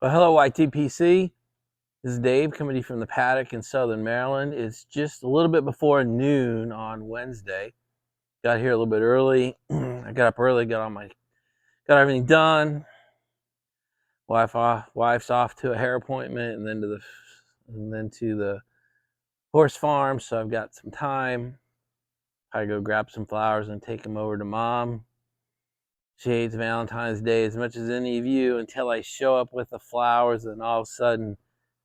Well, hello, YTPC. This is Dave coming to you from the paddock in Southern Maryland. It's just a little bit before noon on Wednesday. Got here a little bit early. I got up early, got everything done. Wife's off to a hair appointment, and then to the horse farm. So I've got some time. I go grab some flowers and take them over to Mom. She hates Valentine's Day as much as any of you until I show up with the flowers, and all of a sudden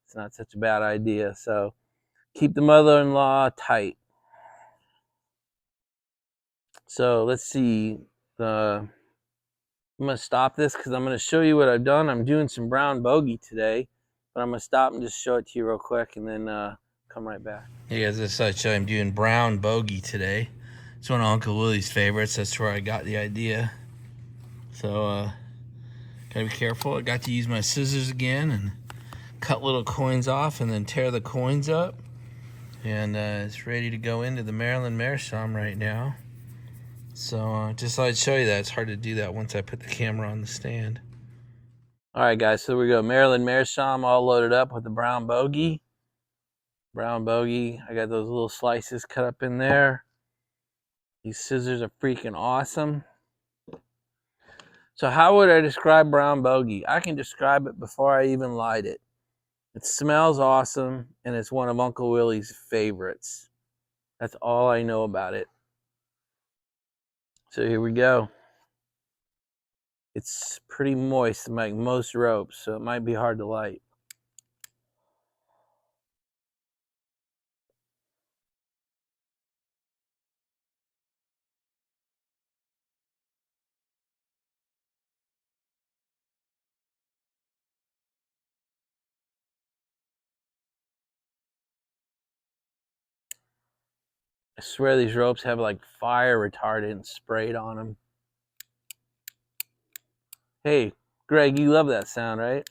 it's not such a bad idea. So keep the mother-in-law tight. So let's see. I'm going to stop this because I'm going to show you what I've done. I'm doing some brown bogey today, but I'm going to stop and just show it to you real quick and then come right back. Hey guys, this is I'm doing brown bogey today. It's one of Uncle Willie's favorites. That's where I got the idea. So gotta be careful. I got to use my scissors again and cut little coins off and then tear the coins up. And it's ready to go into the Maryland Meerschaum right now. So just thought I'd show you that. It's hard to do that once I put the camera on the stand. All right, guys, so we go. Maryland Meerschaum all loaded up with the brown bogey. Brown bogey. I got those little slices cut up in there. These scissors are freaking awesome. So how would I describe brown bogey? I can describe it before I even light it. It smells awesome, and it's one of Uncle Willie's favorites. That's all I know about it. So here we go. It's pretty moist like most ropes, so it might be hard to light. I swear these ropes have like fire retardant sprayed on them. Hey, Greg, you love that sound, right?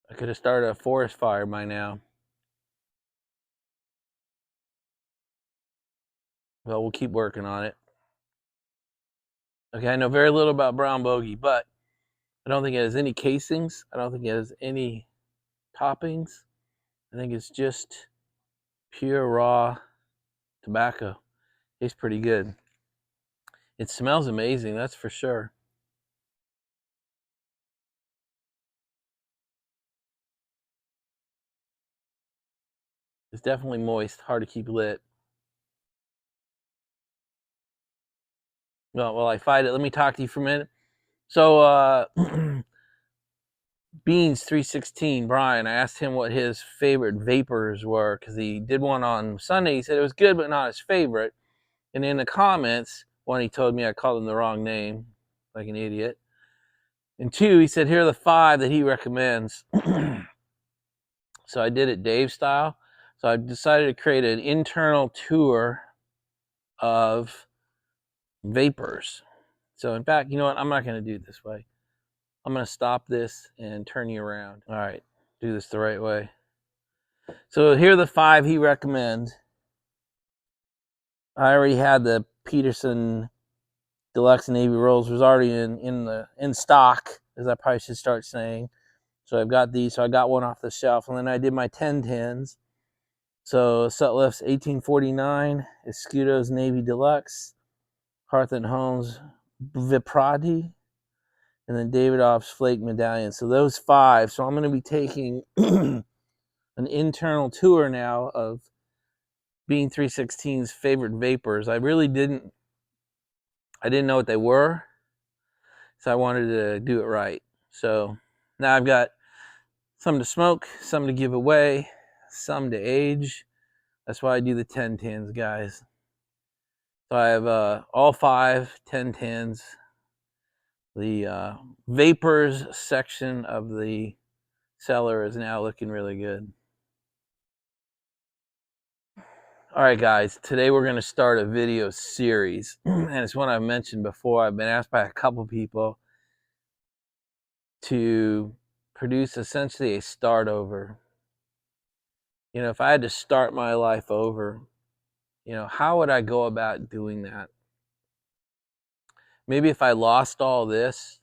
I could have started a forest fire by now. Well, we'll keep working on it. Okay, I know very little about brown bogey, but I don't think it has any casings. I don't think it has any toppings. I think it's just pure raw tobacco. Tastes pretty good. It smells amazing, that's for sure. It's definitely moist, hard to keep lit. Well, while I fight it, let me talk to you for a minute. So, Beans 316, Brian, I asked him what his favorite vapors were because he did one on Sunday. He said it was good, but not his favorite. And in the comments, one, he told me I called him the wrong name, like an idiot. And two, he said, here are the 5 that he recommends. So I did it Dave style. So I decided to create an internal tour of vapors. So in fact, you know what? I'm not going to do it this way. I'm going to stop this and turn you around. All right, do this the right way. So here are the 5 he recommends. I already had the Peterson Deluxe Navy Rolls, was already in stock, as I probably should start saying. So I've got these. So I got one off the shelf, and then I did my 1010s. So Sutliff's 1849, Escudo's Navy Deluxe, Hearth and Home's Viprati, and then Davidoff's Flake Medallion. So those 5. So I'm going to be taking an internal tour now of Bean 316's favorite vapors. I didn't know what they were, so I wanted to do it right. So now I've got some to smoke, some to give away, some to age. That's why I do the 1010s, guys. So I have all 5 1010s. The vapors section of the cellar is now looking really good. All right, guys, today we're going to start a video series, and it's one I've mentioned before. I've been asked by a couple people to produce essentially a start over. You know, if I had to start my life over, you know, how would I go about doing that? Maybe if I lost all this,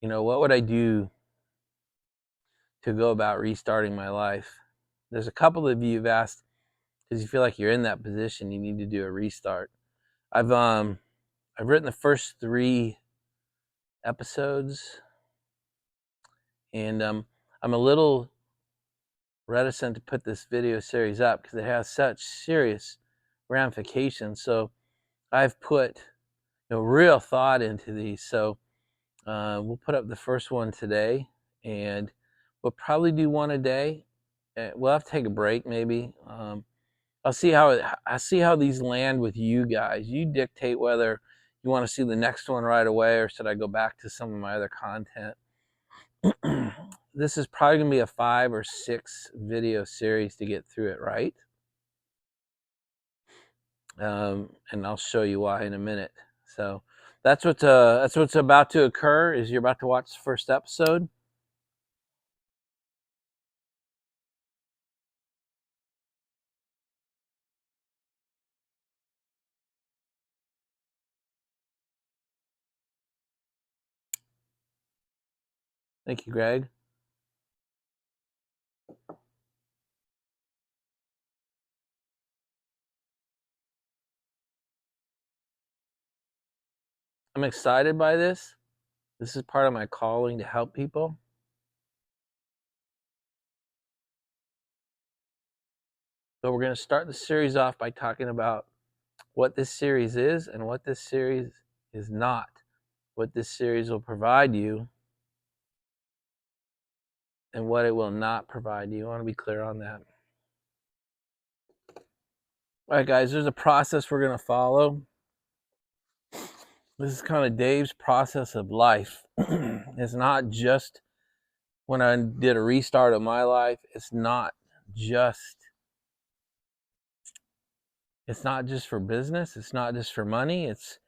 you know, what would I do to go about restarting my life? There's a couple of you who've asked because you feel like you're in that position, you need to do a restart. I've written the first 3 episodes, and I'm a little reticent to put this video series up because it has such serious ramifications. So I've put real thought into these. So we'll put up the first one today, and we'll probably do one a day. We'll have to take a break maybe. I'll see how these land with you guys. You dictate whether you want to see the next one right away or should I go back to some of my other content. This is probably going to be a 5 or 6 video series to get through it right. And I'll show you why in a minute. So that's what's about to occur is you're about to watch the first episode. Thank you, Greg. I'm excited by this. This is part of my calling to help people. So we're going to start the series off by talking about what this series is and what this series is not. What this series will provide you and what it will not provide you. I want to be clear on that. All right, guys, there's a process we're going to follow. This is kind of Dave's process of life. It's not just when I did a restart of my life. It's not just for business. It's not just for money. It's,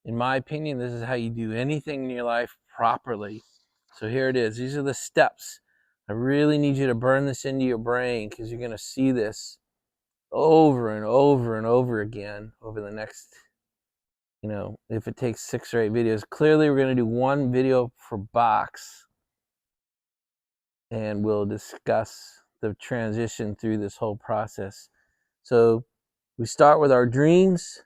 in my opinion, this is how you do anything in your life properly. So here it is. These are the steps. I really need you to burn this into your brain because you're going to see this over and over and over again over the next, if it takes 6 or 8 videos. Clearly, we're going to do 1 video per box, and we'll discuss the transition through this whole process. So we start with our dreams,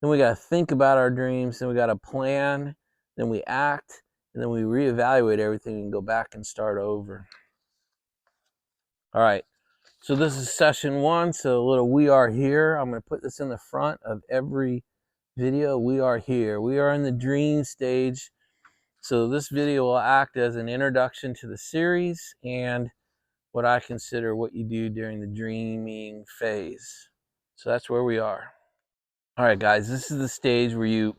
then we got to think about our dreams, then we got to plan, then we act, and then we reevaluate everything and go back and start over. All right, so this is session 1, so a little we are here. I'm going to put this in the front of every video. We are here. We are in the dream stage. So this video will act as an introduction to the series and what I consider what you do during the dreaming phase. So that's where we are. All right, guys, this is the stage where you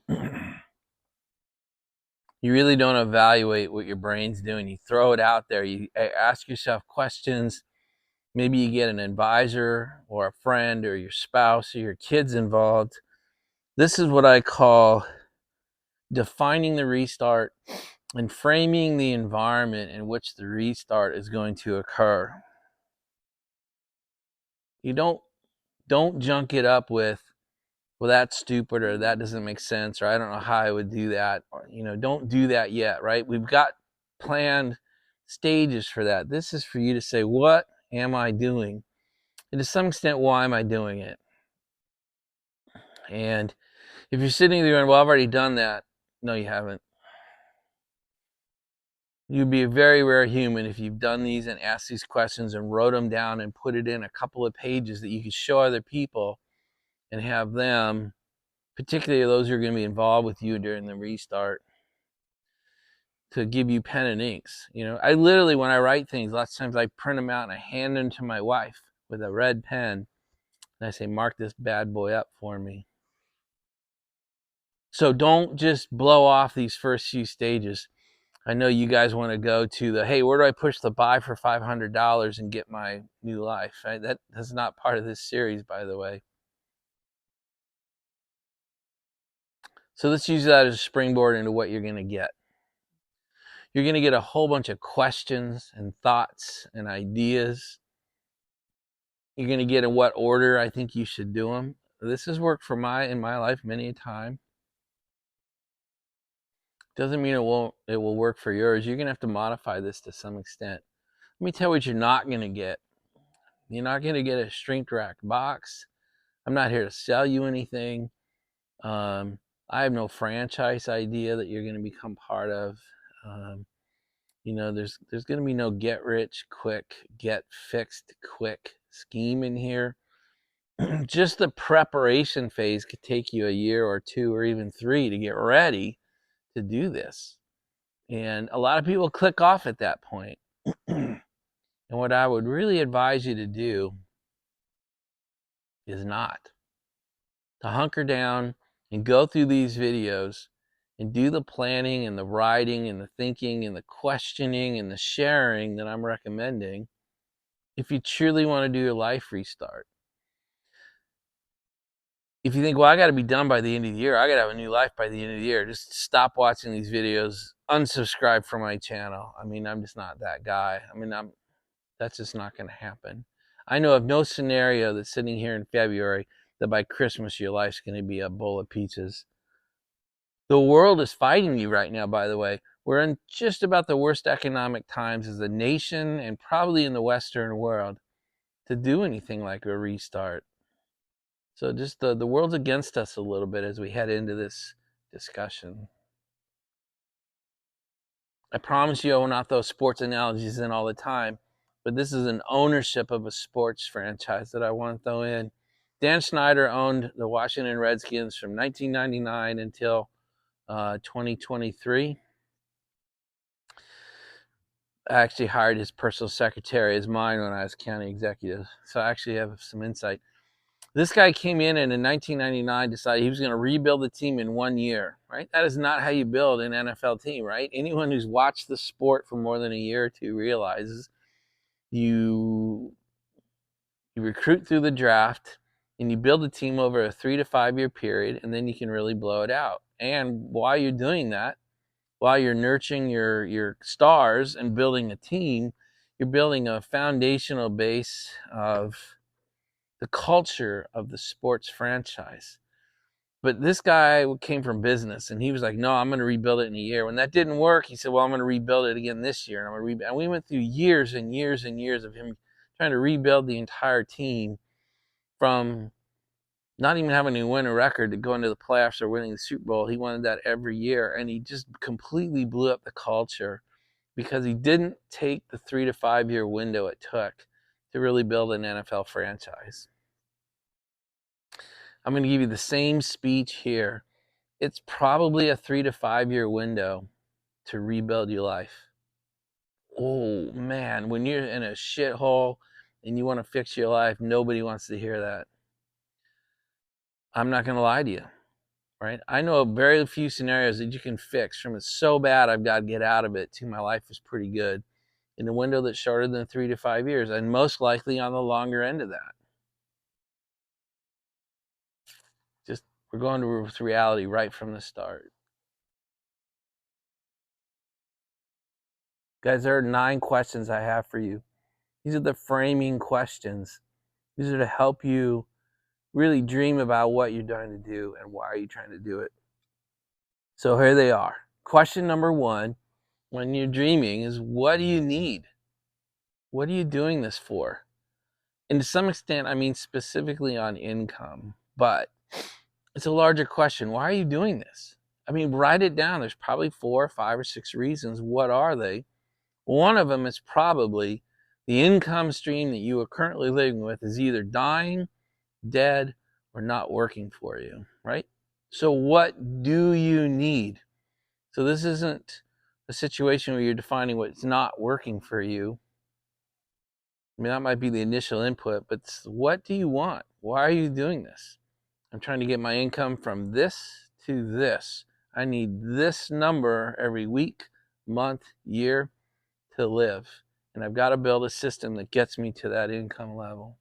really don't evaluate what your brain's doing. You throw it out there. You ask yourself questions. Maybe you get an advisor or a friend or your spouse or your kids involved. This is what I call defining the restart and framing the environment in which the restart is going to occur. You don't junk it up with, well, that's stupid, or that doesn't make sense, or I don't know how I would do that, or, don't do that yet, right? We've got planned stages for that. This is for you to say, what am I doing? And to some extent, why am I doing it? And if you're sitting there going, well, I've already done that. No, you haven't. You'd be a very rare human if you've done these and asked these questions and wrote them down and put it in a couple of pages that you could show other people and have them, particularly those who are going to be involved with you during the restart, to give you pen and inks. I literally, when I write things, lots of times I print them out and I hand them to my wife with a red pen and I say, mark this bad boy up for me. So don't just blow off these first few stages. I know you guys want to go to the, hey, where do I push the buy for $500 and get my new life? Right? That's not part of this series, by the way. So let's use that as a springboard into what you're going to get. You're going to get a whole bunch of questions and thoughts and ideas. You're going to get in what order I think you should do them. This has worked for in my life many a time. Doesn't mean it will work for yours. You're going to have to modify this to some extent. Let me tell you what you're not going to get. You're not going to get a shrink wrap box. I'm not here to sell you anything. I have no franchise idea that you're going to become part of. There's going to be no get rich quick, get fixed quick scheme in here. Just the preparation phase could take you a year or 2 or even 3 to get ready to do this. And a lot of people click off at that point. And what I would really advise you to do is not to hunker down and go through these videos and do the planning and the writing and the thinking and the questioning and the sharing that I'm recommending if you truly want to do your life restart. If you think, well, I got to be done by the end of the year, I got to have a new life by the end of the year, just stop watching these videos, unsubscribe from my channel. I mean, I'm just not that guy. I mean, that's just not going to happen. I know of no scenario that's sitting here in February that by Christmas your life's going to be a bowl of pizzas. The world is fighting you right now, by the way. We're in just about the worst economic times as a nation and probably in the Western world to do anything like a restart. So just the world's against us a little bit as we head into this discussion. I promise you I will not throw sports analogies in all the time, but this is an ownership of a sports franchise that I want to throw in. Dan Snyder owned the Washington Redskins from 1999 until 2023. I actually hired his personal secretary as mine when I was county executive, so I actually have some insight. This guy came in and in 1999 decided he was going to rebuild the team in 1 year, right? That is not how you build an NFL team, right? Anyone who's watched the sport for more than a year or two realizes you recruit through the draft and you build a team over a 3 to 5 year period, and then you can really blow it out. And while you're doing that, while you're nurturing your stars and building a team, you're building a foundational base of the culture of the sports franchise. But this guy came from business, and he was like, no, I'm going to rebuild it in a year. When that didn't work, he said, well, I'm going to rebuild it again this year. And I'm going to rebuild. And we went through years and years and years of him trying to rebuild the entire team from not even having to win a record to going to the playoffs or winning the Super Bowl. He wanted that every year, and he just completely blew up the culture because he didn't take the 3 to 5 year window it took to really build an NFL franchise. I'm going to give you the same speech here. It's probably a 3 to 5 year window to rebuild your life. Oh man, when you're in a shithole and you want to fix your life, nobody wants to hear that. I'm not going to lie to you, right? I know very few scenarios that you can fix from it's so bad I've got to get out of it to my life is pretty good in a window that's shorter than 3 to 5 years, and most likely on the longer end of that. Just we're going to reality right from the start. Guys, there are 9 questions I have for you. These are the framing questions. These are to help you really dream about what you're trying to do and why are you trying to do it. So here they are. Question number 1, when you're dreaming, is what do you need? What are you doing this for? And to some extent, I mean specifically on income, but it's a larger question. Why are you doing this? I mean, write it down. There's probably 4 or 5 or 6 reasons. What are they? One of them is probably the income stream that you are currently living with is either dying, dead, or not working for you, right? So what do you need? So this isn't a situation where you're defining what's not working for you. I mean, that might be the initial input, but what do you want? Why are you doing this? I'm trying to get my income from this to this. I need this number every week, month, year to live. And I've got to build a system that gets me to that income level.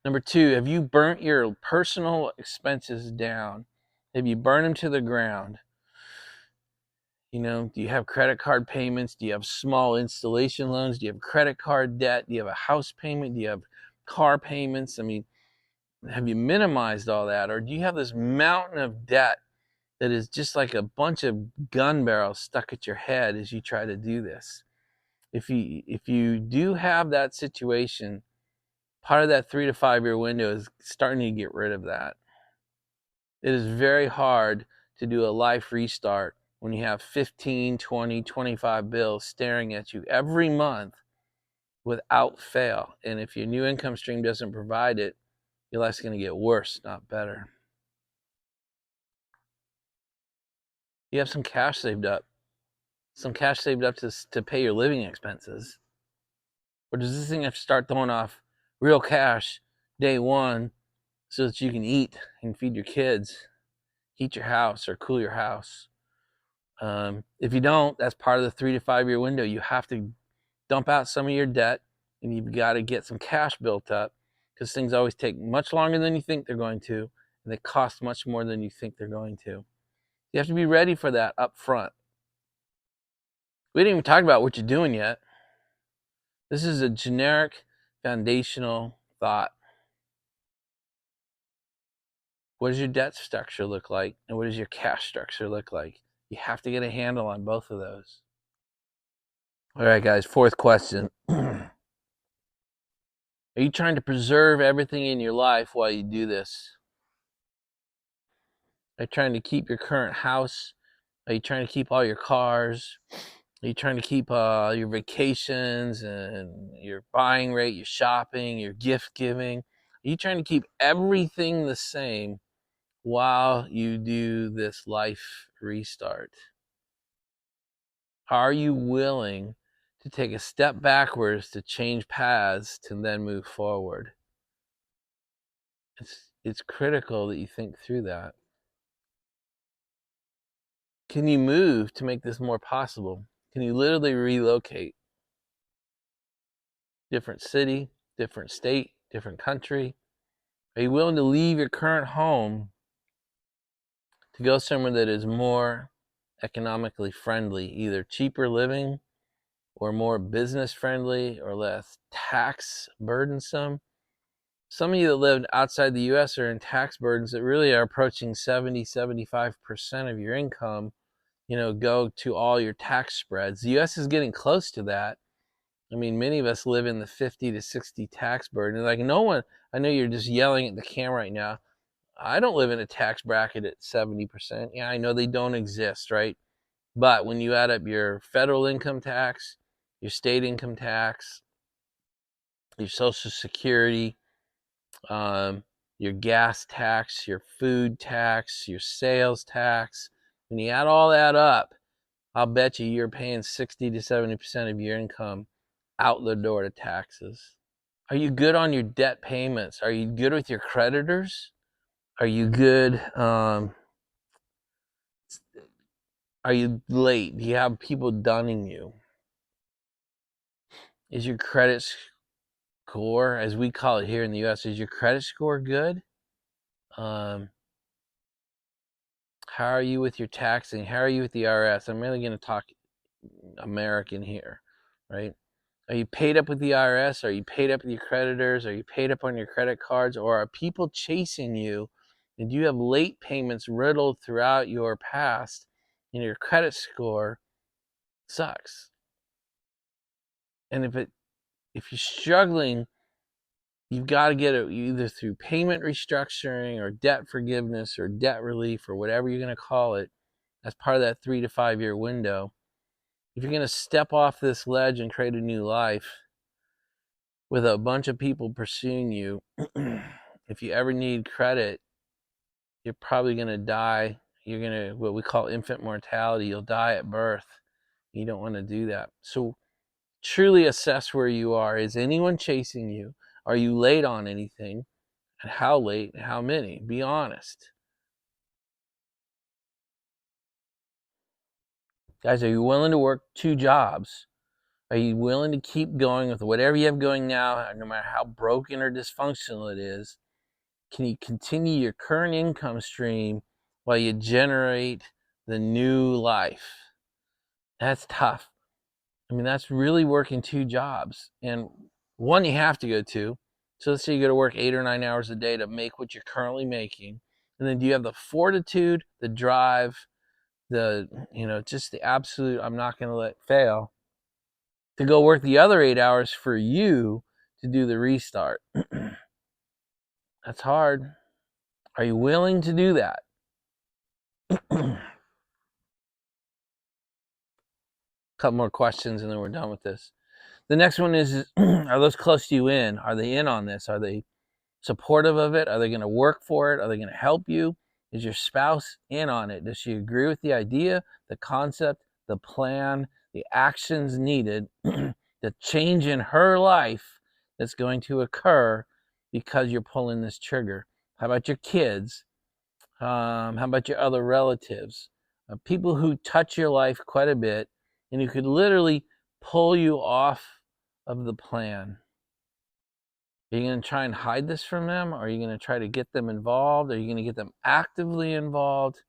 Number 2, have you burnt your personal expenses down? Have you burned them to the ground? Do you have credit card payments? Do you have small installation loans? Do you have credit card debt? Do you have a house payment? Do you have car payments? Have you minimized all that? Or do you have this mountain of debt that is just like a bunch of gun barrels stuck at your head as you try to do this? If you do have that situation, part of that 3 to 5 year window is starting to get rid of that. It is very hard to do a life restart when you have 15, 20, 25 bills staring at you every month without fail. And if your new income stream doesn't provide it, your life's going to get worse, not better. You have some cash saved up. To pay your living expenses. Or does this thing have to start throwing off real cash day one so that you can eat and feed your kids, heat your house, or cool your house? If you don't, that's part of the 3 to 5 year window. You have to dump out some of your debt, and you've got to get some cash built up, because things always take much longer than you think they're going to, and they cost much more than you think they're going to. You have to be ready for that up front. We didn't even talk about what you're doing yet. This is a generic foundational thought. What does your debt structure look like, and what does your cash structure look like? You have to get a handle on both of those. All right, guys, 4th question. Are you trying to preserve everything in your life while you do this? Are you trying to keep your current house? Are you trying to keep all your cars? Are you trying to keep your vacations and your buying rate, your shopping, your gift giving? Are you trying to keep everything the same while you do this life restart? Are you willing to take a step backwards to change paths to then move forward? It's critical that you think through that. Can you move to make this more possible? Can you literally relocate? Different city, different state, different country? Are you willing to leave your current home to go somewhere that is more economically friendly, either cheaper living or more business friendly or less tax burdensome? Some of you that lived outside the US are in tax burdens that really are approaching 70-75% of your income, go to all your tax spreads. The US is getting close to that. Many of us live in the 50 to 60 tax burden. Like, no one, I know you're just yelling at the camera right now. I don't live in a tax bracket at 70%. Yeah, I know they don't exist, right? But when you add up your federal income tax, your state income tax, your Social Security, your gas tax, your food tax, your sales tax, when you add all that up, I'll bet you're paying 60 to 70% of your income out the door to taxes. Are you good on your debt payments? Are you good with your creditors? Are you good? Are you late? Do you have people dunning you? Is your credit score, as we call it here in the US, is your credit score good? How are you with your taxing? How are you with the IRS? I'm really going to talk American here, right? Are you paid up with the IRS? Are you paid up with your creditors? Are you paid up on your credit cards? Or are people chasing you? And do you have late payments riddled throughout your past, and your credit score sucks? And if you're struggling, you've got to get it either through payment restructuring or debt forgiveness or debt relief or whatever you're going to call it, as part of that 3 to 5 year window. If you're going to step off this ledge and create a new life with a bunch of people pursuing you, if you ever need credit, you're probably going to die. You're going to, what we call infant mortality. You'll die at birth. You don't want to do that. So truly assess where you are. Is anyone chasing you? Are you late on anything? And how late? How many? Be honest. Guys, are you willing to work 2 jobs? Are you willing to keep going with whatever you have going now, no matter how broken or dysfunctional it is? Can you continue your current income stream while you generate the new life? That's tough. I mean, that's really working 2 jobs. And one you have to go to. So let's say you go to work 8 or 9 hours a day to make what you're currently making. And then do you have the fortitude, the drive, just the absolute, I'm not going to let fail, to go work the other 8 hours for you to do the restart? That's hard. Are you willing to do that? Couple more questions and then we're done with this. The next one is are those close to you in? Are they in on this? Are they supportive of it? Are they going to work for it? Are they going to help you? Is your spouse in on it? Does she agree with the idea, the concept, the plan, the actions needed, the change in her life that's going to occur because you're pulling this trigger? How about your kids? How about your other relatives? People who touch your life quite a bit and who could literally pull you off of the plan. Are you going to try and hide this from them? Or are you going to try to get them involved? Are you going to get them actively involved?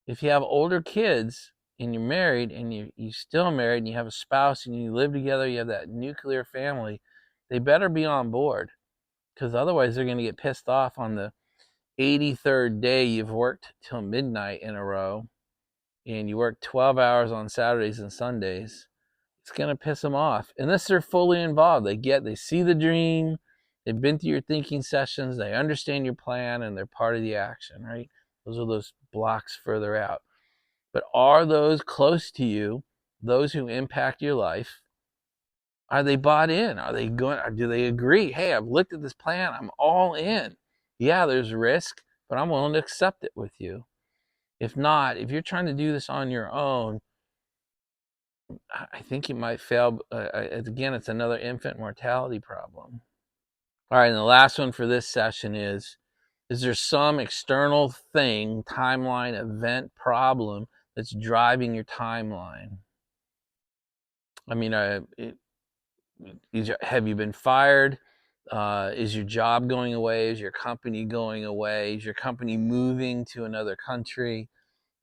If you have older kids and you're married and you're still married and you have a spouse and you live together, you have that nuclear family, they better be on board, because otherwise they're going to get pissed off on the 83rd day you've worked till midnight in a row and you work 12 hours on Saturdays and Sundays. It's going to piss them off unless they're fully involved. They see the dream, they've been through your thinking sessions, they understand your plan, and they're part of the action, right? Those are those blocks further out. But are those close to you, those who impact your life, are they bought in? Are they going? Or do they agree? Hey, I've looked at this plan, I'm all in. Yeah, there's risk, but I'm willing to accept it with you. If not, if you're trying to do this on your own, I think you might fail. Again, it's another infant mortality problem. All right, and the last one for this session is there some external thing, timeline, event, problem that's driving your timeline? I mean, have you been fired? Is your job going away? Is your company going away? Is your company moving to another country?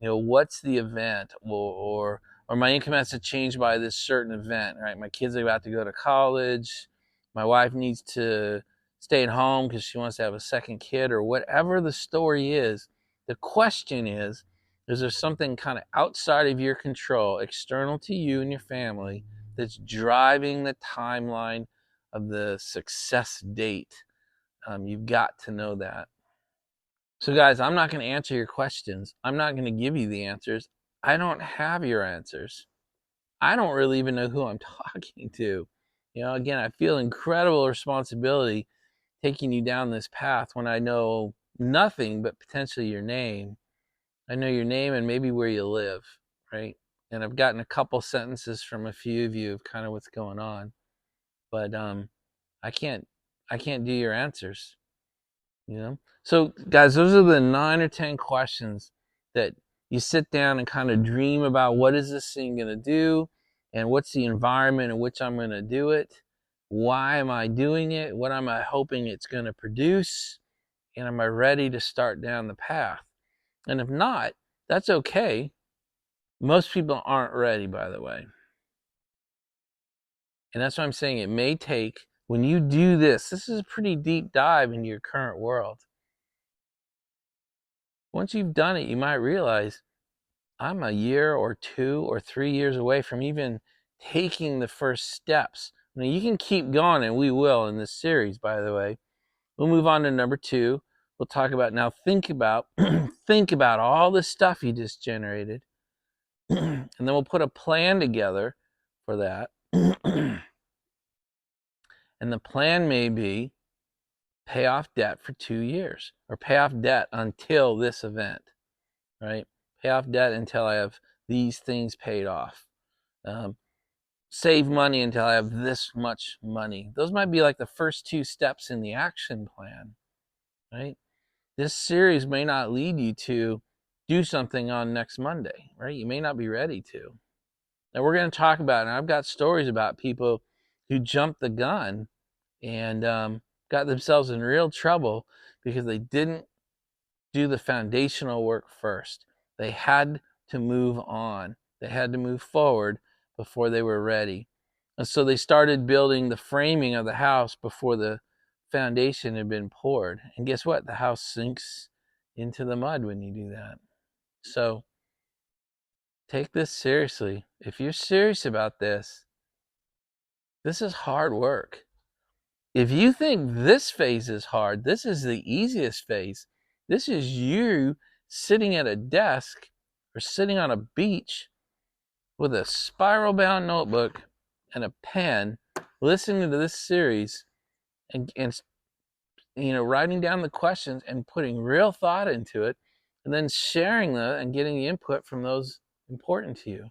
What's the event? Or my income has to change by this certain event, right? My kids are about to go to college. My wife needs to stay at home because she wants to have a second kid, or whatever the story is. The question is there something kind of outside of your control, external to you and your family, that's driving the timeline of the success date? You've got to know that. So guys, I'm not going to answer your questions. I'm not going to give you the answers. I don't have your answers. I don't really even know who I'm talking to. Again, I feel incredible responsibility taking you down this path when I know nothing but potentially your name. I know your name and maybe where you live, right? And I've gotten a couple sentences from a few of you of kind of what's going on. But I can't do your answers. So guys, those are the 9 or 10 questions that you sit down and kind of dream about. What is this thing going to do? And what's the environment in which I'm going to do it? Why am I doing it? What am I hoping it's going to produce? And am I ready to start down the path? And if not, that's okay. Most people aren't ready, by the way. And that's why I'm saying it may take, when you do this is a pretty deep dive into your current world. Once you've done it, you might realize I'm a year or 2 or 3 years away from even taking the first steps. Now, you can keep going, and we will in this series, by the way. We'll move on to number 2. We'll talk about now, think about all the stuff you just generated. And then we'll put a plan together for that. And the plan may be pay off debt for 2 years, or pay off debt until this event, right? Pay off debt until I have these things paid off. Save money until I have this much money. Those might be like the first 2 steps in the action plan, right? This series may not lead you to do something on next Monday, right? You may not be ready to. And we're going to talk about it. And I've got stories about people who jumped the gun and got themselves in real trouble because they didn't do the foundational work first. They had to move on. They had to move forward before they were ready. And so they started building the framing of the house before the foundation had been poured. And guess what? The house sinks into the mud when you do that. So take this seriously. If you're serious about this is hard work. If you think this phase is hard, this is the easiest phase. This is you sitting at a desk or sitting on a beach with a spiral bound notebook and a pen, listening to this series and writing down the questions and putting real thought into it, and then sharing that and getting the input from those important to you.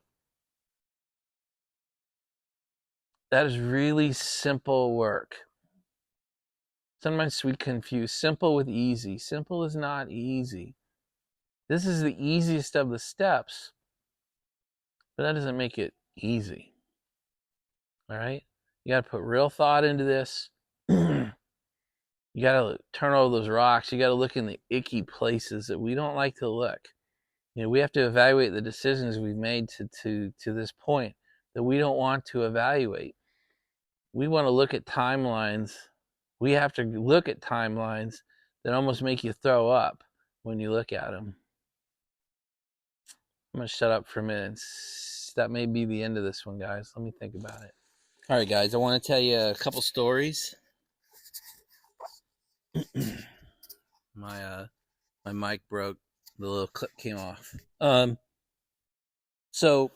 That is really simple work. Sometimes we confuse simple with easy. Simple is not easy. This is the easiest of the steps, but that doesn't make it easy. All right? You got to put real thought into this. You got to turn over those rocks. You got to look in the icky places that we don't like to look. We have to evaluate the decisions we've made to this point that we don't want to evaluate. We want to look at timelines. We have to look at timelines that almost make you throw up when you look at them. I'm going to shut up for a minute. That may be the end of this one, guys. Let me think about it. All right, guys, I want to tell you a couple stories. My mic broke. The little clip came off. So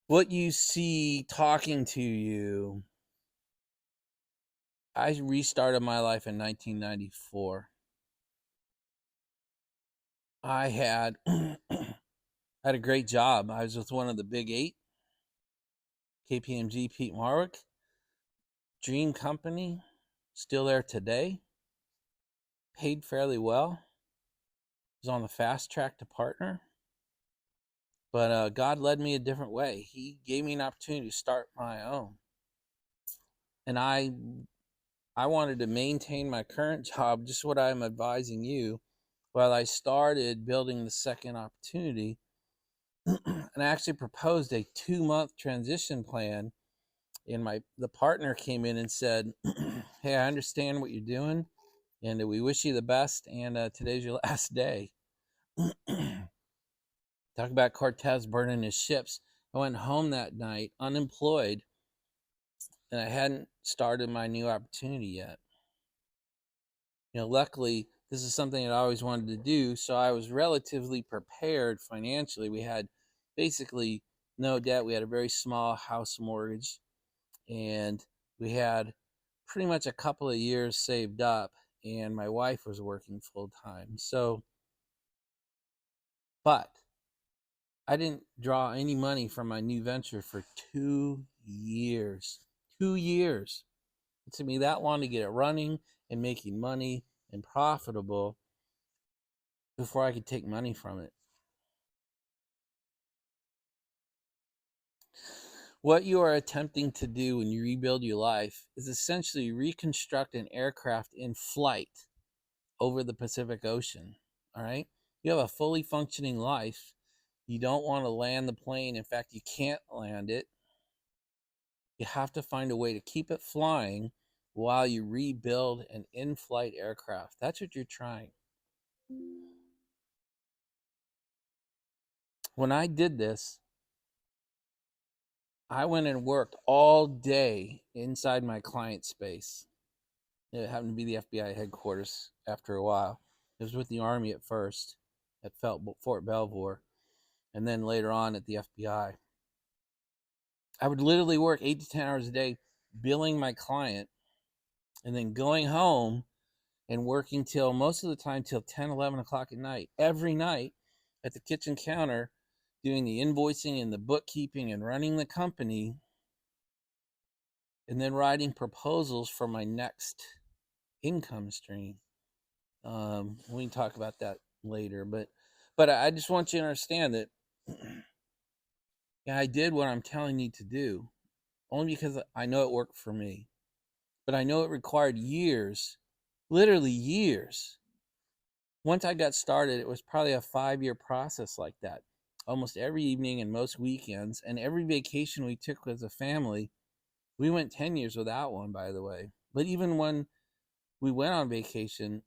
what you see talking to you, I restarted my life in 1994. I had had a great job. I was with one of the big 8, KPMG, Peat Marwick. Dream company, still there today. Paid fairly well. Was on the fast track to partner. But God led me a different way. He gave me an opportunity to start my own. And I wanted to maintain my current job, just what I'm advising you, while I started building the second opportunity. And I actually proposed a 2-month transition plan. And the partner came in and said, hey, I understand what you're doing, and we wish you the best, and today's your last day. Talk about Cortez burning his ships. I went home that night unemployed, and I hadn't started my new opportunity yet. Luckily, this is something I always wanted to do, so I was relatively prepared financially. We had basically no debt. We had a very small house mortgage, and we had pretty much a couple of years saved up, and my wife was working full time. But I didn't draw any money from my new venture for 2 years. 2 years. It took me that long to get it running and making money and profitable before I could take money from it. What you are attempting to do when you rebuild your life is essentially reconstruct an aircraft in flight over the Pacific Ocean. All right? You have a fully functioning life. You don't want to land the plane. In fact, you can't land it. You have to find a way to keep it flying while you rebuild an in-flight aircraft. That's what you're trying. When I did this, I went and worked all day inside my client space. It happened to be the FBI headquarters after a while. It was with the Army at first at Fort Belvoir, and then later on at the FBI. I would literally work 8 to 10 hours a day billing my client, and then going home and working till most of the time till 10, 11 o'clock at night, every night at the kitchen counter, doing the invoicing and the bookkeeping and running the company, and then writing proposals for my next income stream. We can talk about that later, but But I just want you to understand that yeah, I did what I'm telling you to do only because I know it worked for me. But I know it required years, literally years. Once I got started, it was probably a 5-year process like that. Almost every evening and most weekends, and every vacation we took as a family. We went 10 years without one, by the way. But even when we went on vacation,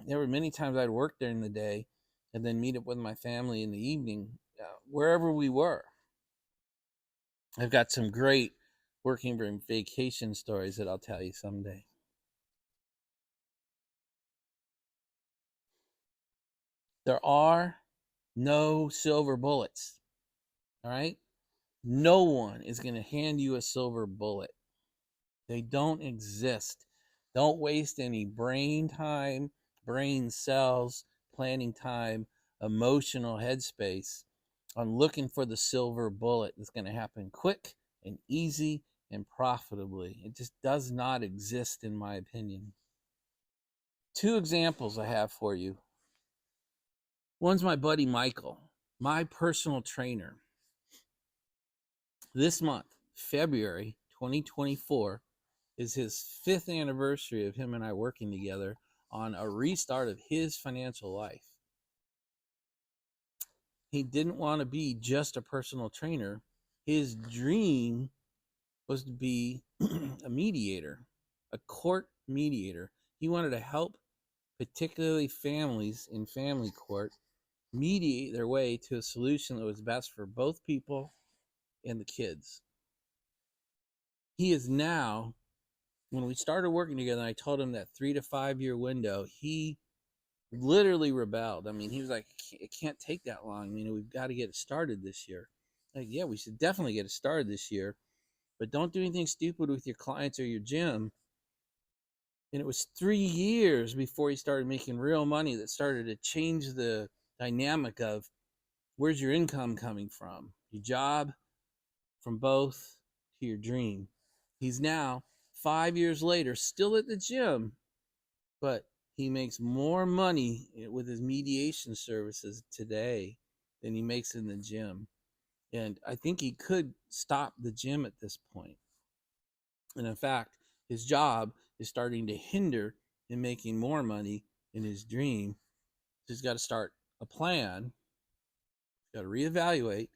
there were many times I'd work during the day and then meet up with my family in the evening, wherever we were. I've got some great working vacation stories that I'll tell you someday. There are no silver bullets, all right? No one is going to hand you a silver bullet. They don't exist. Don't waste any brain time, brain cells, planning time, emotional headspace on looking for the silver bullet that's going to happen quick and easy and profitably. It just does not exist, in my opinion. 2 examples I have for you. One's my buddy Michael, my personal trainer. This month, February 2024, is his 5th anniversary of him and I working together on a restart of his financial life. He didn't want to be just a personal trainer. His dream was to be a mediator, a court mediator. He wanted to help particularly families in family court mediate their way to a solution that was best for both people and the kids. He is now, when we started working together, I told him that 3 to 5 year window, he literally rebelled. I mean, he was like, it can't take that long. We've got to get it started this year. Like, yeah, we should definitely get it started this year, but don't do anything stupid with your clients or your gym. And it was 3 years before he started making real money that started to change the dynamic of where's your income coming from? Your job, from both, to your dream. He's now 5 years later, still at the gym, but he makes more money with his mediation services today than he makes in the gym. And I think he could stop the gym at this point. And in fact, his job is starting to hinder him making more money in his dream. He's got to start a plan. He's got to reevaluate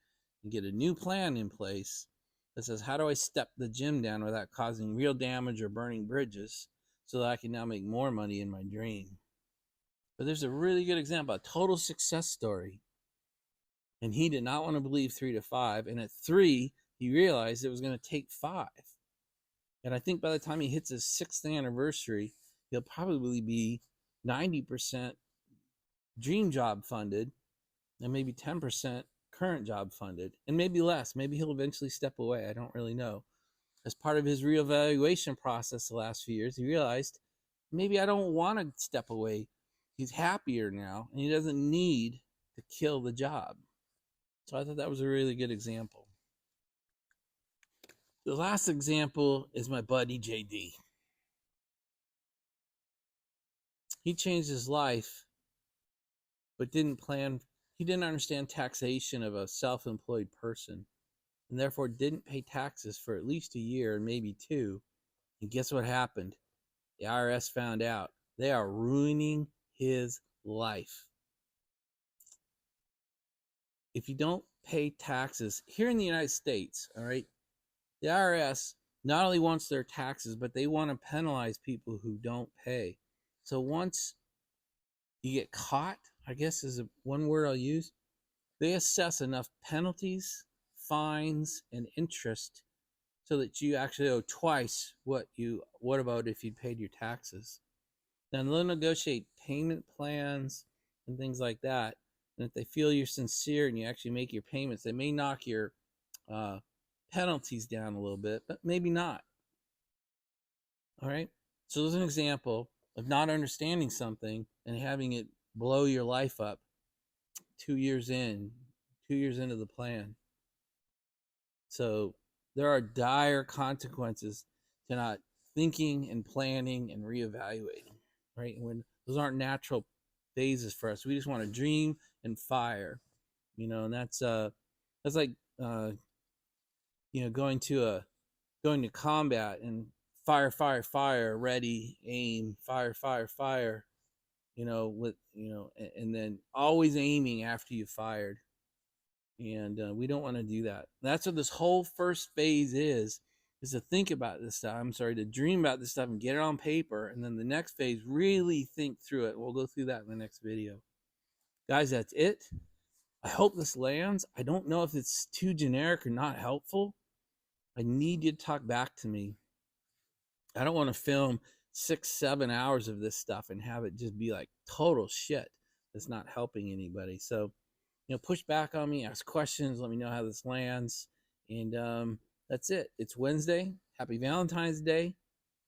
and get a new plan in place that says, how do I step the gym down without causing real damage or burning bridges so that I can now make more money in my dream? But there's a really good example, a total success story. And he did not want to believe 3 to 5. And at 3, he realized it was going to take 5. And I think by the time he hits his 6th anniversary, he'll probably be 90% dream job funded and maybe 10% current job funded, and maybe less. Maybe he'll eventually step away. I don't really know. As part of his reevaluation process the last few years, he realized maybe I don't want to step away. He's happier now, and he doesn't need to kill the job. So I thought that was a really good example. The last example is my buddy JD. He changed his life, but he didn't understand taxation of a self-employed person, and therefore didn't pay taxes for at least a year and maybe 2. And guess what happened? The IRS found out. They are ruining his life. If you don't pay taxes here in the United States, all right, the IRS not only wants their taxes, but they want to penalize people who don't pay. So once you get caught, I guess is one word I'll use, they assess enough penalties, fines, and interest so that you actually owe twice what about if you paid your taxes. Then they'll negotiate payment plans and things like that. And if they feel you're sincere and you actually make your payments, they may knock your penalties down a little bit, but maybe not. All right. So there's an example of not understanding something and having it blow your life up 2 years into the plan. So there are dire consequences to not thinking and planning and reevaluating, right? When those aren't natural phases for us. We just want to dream and fire, you know, and that's like you know, going to combat and fire, fire, fire, ready, aim, fire, fire, fire, you know, with, you know, and then always aiming after you fired. And we don't want to do that. That's what this whole first phase is to think about this stuff. I'm sorry, to dream about this stuff and get it on paper. And then the next phase, really think through it. We'll go through that in the next video. Guys, that's it. I hope this lands. I don't know if it's too generic or not helpful. I need you to talk back to me. I don't want to film 6-7 hours of this stuff and have it just be like total shit that's not helping anybody. So, you know, push back on me, ask questions, let me know how this lands. And that's it. It's Wednesday. Happy Valentine's Day.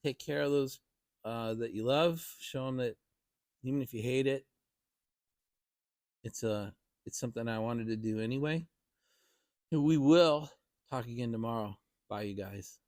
Take care of those that you love. Show them that even if you hate it, it's something I wanted to do anyway. We will talk again tomorrow. Bye, you guys.